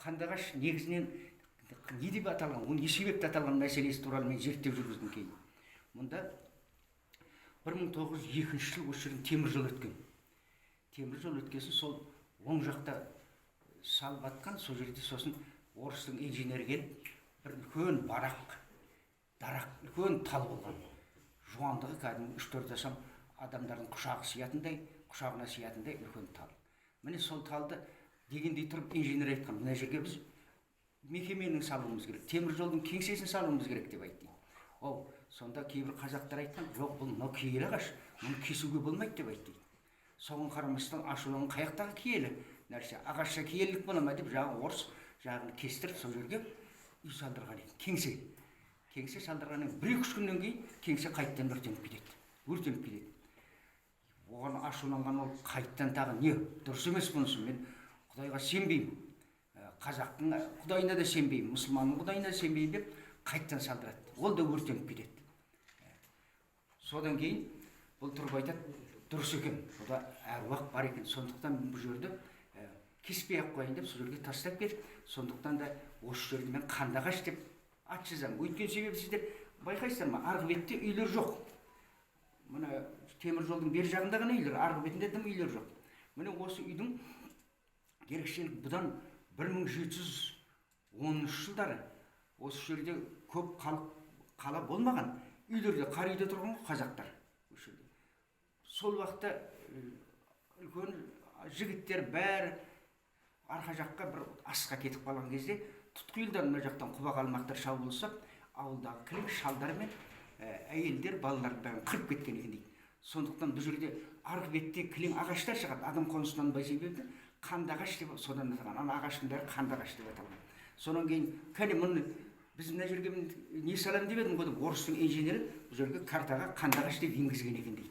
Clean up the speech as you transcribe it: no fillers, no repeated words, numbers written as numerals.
қандағаш негізінен не деп аталған, ол не себепті аталған мәселесі туралы мен зерттеу жүргіздім кейін. Мұнда 1902 жыл осы жерден темір жол өткен. Темір жол өткесін сол оң жақта салып атқан, сол жерде сосын орыстың инженері келіп, бір үлкен барақ, дарақ, үлкен тал болған. Жуандығы кәдімгі 3-4 асам адамдардың құшағына сиятындай үлкен тал. Міне сол талды дегендей тұрып инженер айтқан, мына жерге біз мекеменің салуымыз керек, темір жолдың кеңсесін салуымыз керек деп айтты. Ол сонда кейбір қазақтар айтқан, жоқ, бұл мынау киелі ағаш, мұны кесуге болмайды деп айтты. Соған қарамастан ашуланған қаяқтағы киелі нәрсе, ағашша киелілік бола ма деп жағы орыс жағын кестіріп сол жерге үй салдырған еді. Кеңсе салдырғаннан 1-2 күннен кейін кеңсе қайттан өртеніп кетеді. Оған ашуланған ол қайттан тағы не дұрыс емес бұнысы, мен Құдайға сенбеймін, қазақтың құдайына да сенбеймін, мұсылманның құдайына да сенбеймін деп қайттан салдырады. Ол да өртеніп кетеді. Содан кейін бұл тұрып айтады, дұрыс екен, бұда әруақ бар екен, сондықтан бұл жерді кеспей-ақ қояйын деп сол жерге тастап кетіп, сондықтан да осы жерді мен Қандағаш деп ат жазамын. Өйткен себебі сіздер байқайсыздар ма, арғы бетте үйлер жоқ. Мына темір жолдың бер жағында ғана үйлер, арғы бетінде дым үйлер жоқ. Міне осы үйдің ерекшелік бұдан 1710 жылдары осы жерде көп қала болмаған, үйлерде қар үйде тұрған қазақтар. Сол уақытта үлкен жігіттер бәрі арқа жаққа бір асқа кетіп қалған кезде тұтқиылдан мына жақтан құба қалмақтар шабуылдасып, ауылдағы кілең шалдар мен әйелдер балаларын қырып кеткен екен дейді. Сондықтан бұл жерде арғы бетте кілең ағаштар шығады, адам қоныстанбай себебі Қандағаш деп содан аталған, ана ағаштың бәрі Қандағаш деп аталған. Сонан кейін кәне мұны біз мына жерге не салам деп едім ғой, орыстың инженері бұл жерге картаға Қандағаш деп енгізген екен дейді.